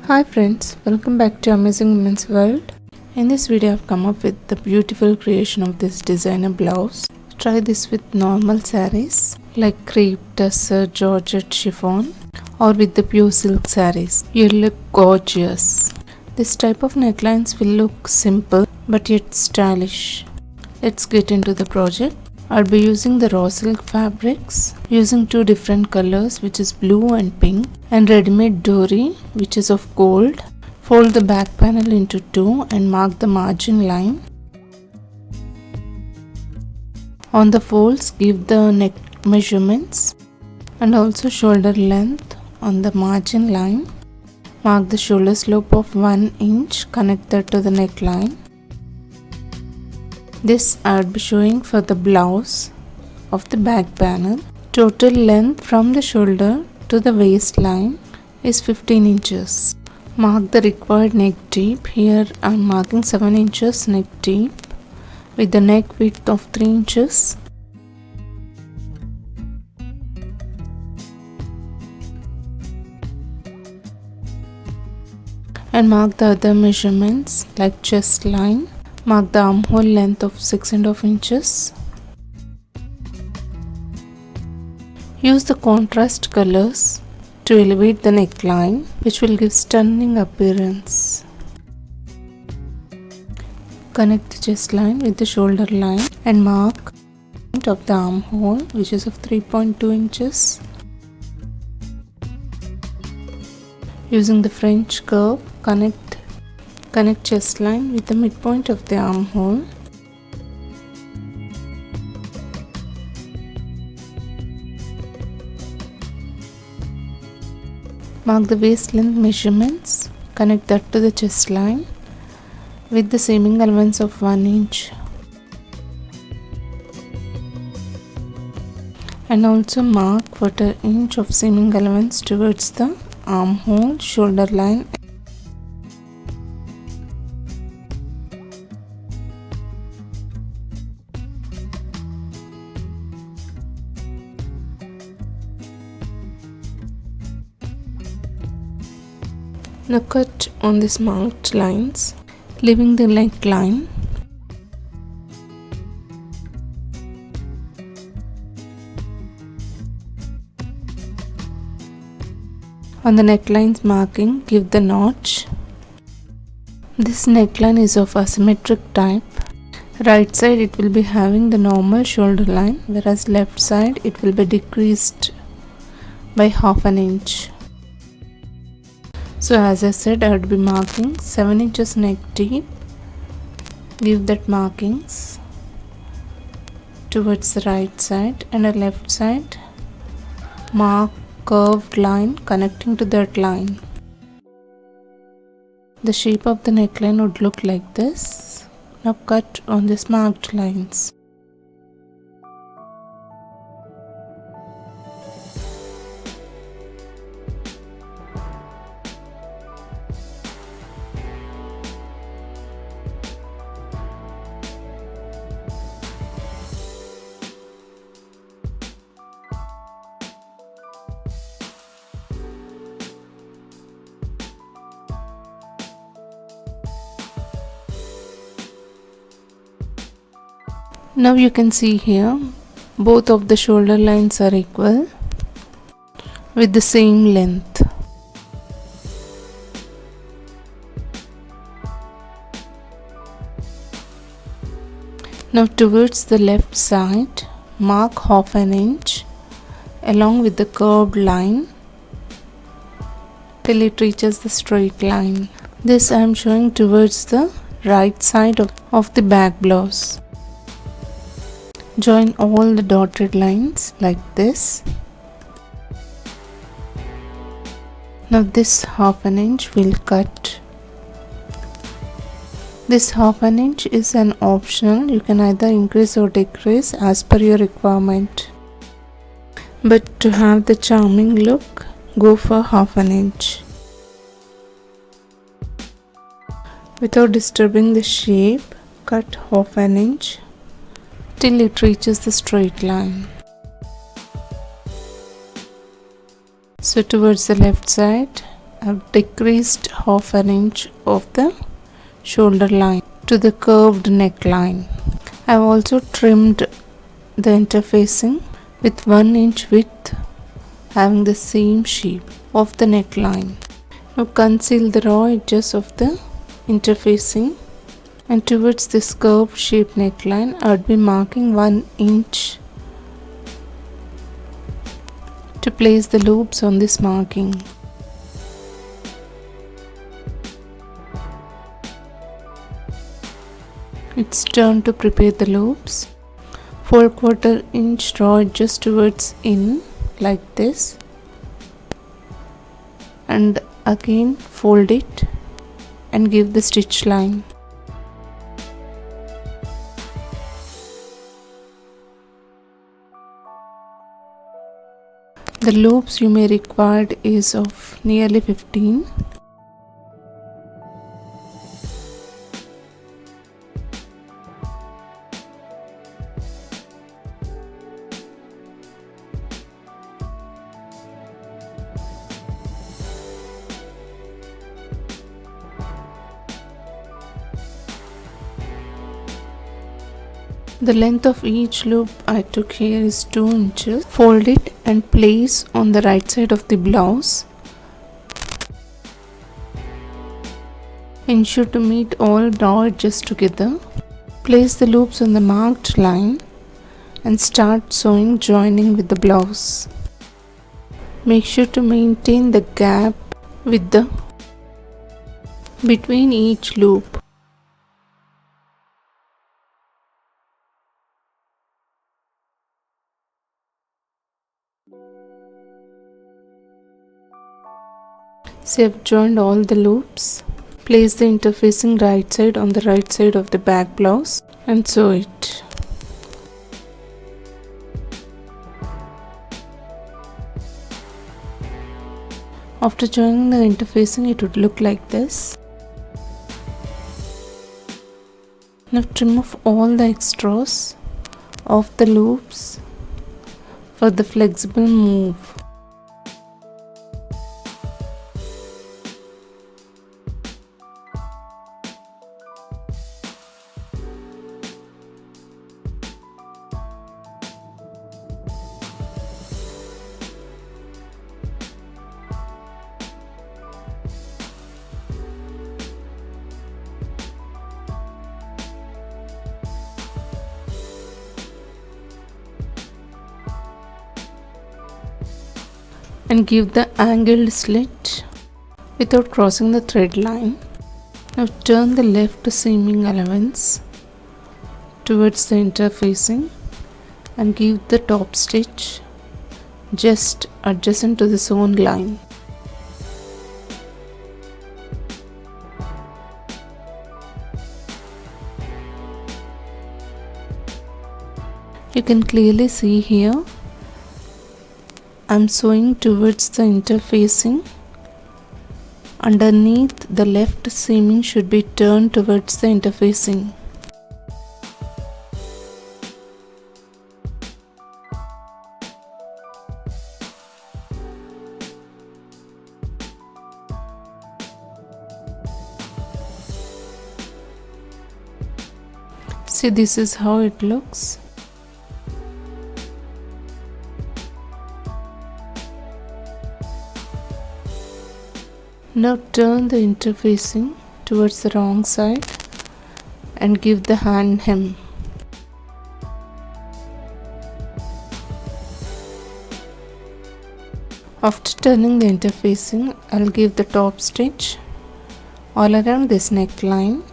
Hi friends, welcome back to Amazing Women's World. In this video I've come up with the beautiful creation of this designer blouse. Try this with normal sarees like crepe, tussar, georgette, chiffon or with the pure silk sarees. You'll look gorgeous. This type of necklines will look simple but yet stylish. Let's get into the project. I'll be using the raw silk fabrics using two different colors, which is blue and pink, and ready-made dori, which is of gold. Fold the back panel into two and mark the margin line. On the folds, give the neck measurements and also shoulder length on the margin line. Mark the shoulder slope of 1 inch, connect that to the neckline. This I will be showing for the blouse of the back panel. Total length from the shoulder to the waistline is 15 inches. Mark the required neck deep. Here I am marking 7 inches neck deep with the neck width of 3 inches. And mark the other measurements like chest line. Mark the armhole length of 6.5 inches. Use the contrast colors to elevate the neckline, which will give stunning appearance. Connect the chest line with the shoulder line and mark of the armhole, which is of 3.2 inches. Using the French curve, connect chest line with the midpoint of the armhole. Mark the waist length measurements. Connect that to the chest line with the seaming allowance of 1 inch. And also mark 1/4 inch of seaming allowance towards the armhole, shoulder line. Now cut on these marked lines, leaving the neckline. On the neckline's marking, give the notch. This neckline is of asymmetric type. Right side it will be having the normal shoulder line, whereas left side it will be decreased by 1/2 inch. So as I said, I would be marking 7 inches neck deep. Give that markings towards the right side, and the left side mark curved line connecting to that line. The shape of the neckline would look like this. Now cut on these marked lines. Now you can see here both of the shoulder lines are equal with the same length. Now towards the left side, mark 1/2 inch along with the curved line till it reaches the straight line. This I am showing towards the right side of the back blouse. Join all the dotted lines like this. Now this 1/2 inch will cut. This 1/2 inch is an optional. You can either increase or decrease as per your requirement. But to have the charming look, go for 1/2 inch. Without disturbing the shape, cut 1/2 inch till it reaches the straight line. So towards the left side I've decreased half an inch of the shoulder line to the curved neckline. I've also trimmed the interfacing with 1 inch width having the same shape of the neckline. Now conceal the raw edges of the interfacing, and towards this curved shape neckline I would be marking 1 inch to place the loops on this marking. It's turn to prepare the loops. Fold 1/4 inch raw edges towards in like this, and again fold it and give the stitch line. The loops you may require is of nearly 15. The length of each loop I took here is 2 inches. Fold it and place on the right side of the blouse. Ensure to meet all raw edges together. Place the loops on the marked line and start sewing joining with the blouse. Make sure to maintain the gap between each loop. So I have joined all the loops. Place the interfacing right side on the right side of the back blouse and sew it. After joining the interfacing, it would look like this. Now trim off all the extras of the loops for the flexible move. And give the angled slit without crossing the thread line. Now turn the left seaming allowance towards the interfacing and give the top stitch just adjacent to the sewn line. You can clearly see here I'm sewing towards the interfacing. Underneath, the left seaming should be turned towards the interfacing. See, this is how it looks. Now turn the interfacing towards the wrong side and give the hand hem. After turning the interfacing, I'll give the top stitch all around this neckline.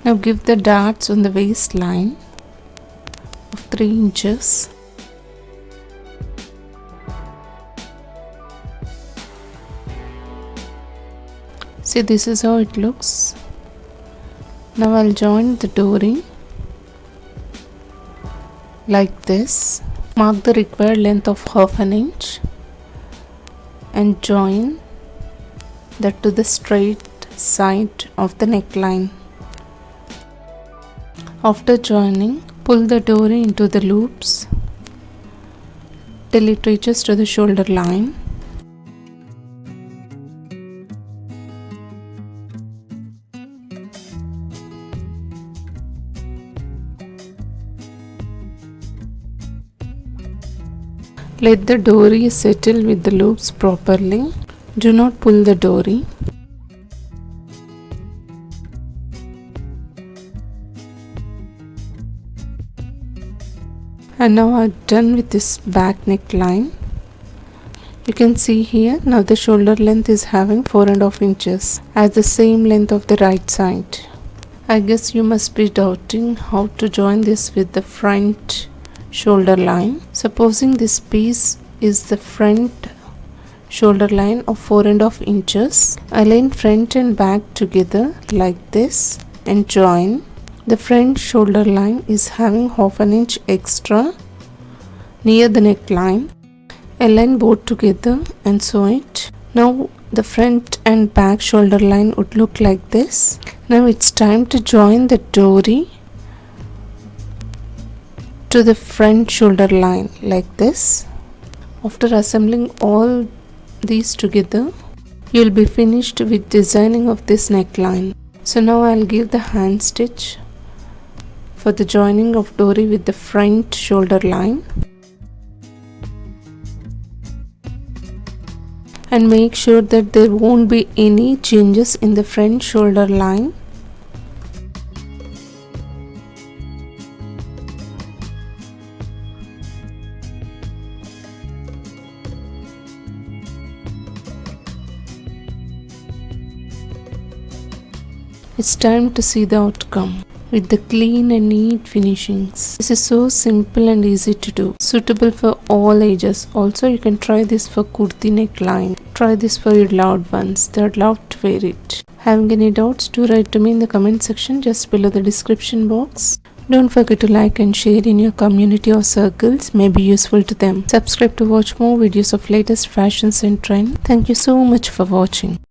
Now give the darts on the waistline of 3 inches. See, this is how it looks. Now I'll join the dori like this. Mark the required length of 1/2 inch and join that to the straight side of the neckline. After joining, pull the dori into the loops till it reaches to the shoulder line. Let the dori settle with the loops properly. Do not pull the dori. And now I'm done with this back neckline. You can see here, now the shoulder length is having 4.5 inches as the same length of the right side. I guess you must be doubting how to join this with the front shoulder line. Supposing this piece is the front shoulder line of 4.5 inches, align front and back together like this and join. The front shoulder line is having 1/2 inch extra near the neckline. Align both together and sew it. Now the front and back shoulder line would look like this. Now it's time to join the dori to the front shoulder line like this. After assembling all these together, you'll be finished with designing of this neckline. So now I'll give the hand stitch for the joining of dori with the front shoulder line, and make sure that there won't be any changes in the front shoulder line. It's time to see the outcome with the clean and neat finishings. This is so simple and easy to do, suitable for all ages. Also, you can try this for kurti neckline. Try this for your loved ones. They'd love to wear it. Having any doubts, do write to me in the comment section just below the description box. Don't forget to like and share in your community or circles, may be useful to them. Subscribe to watch more videos of latest fashions and trend. Thank you so much for watching.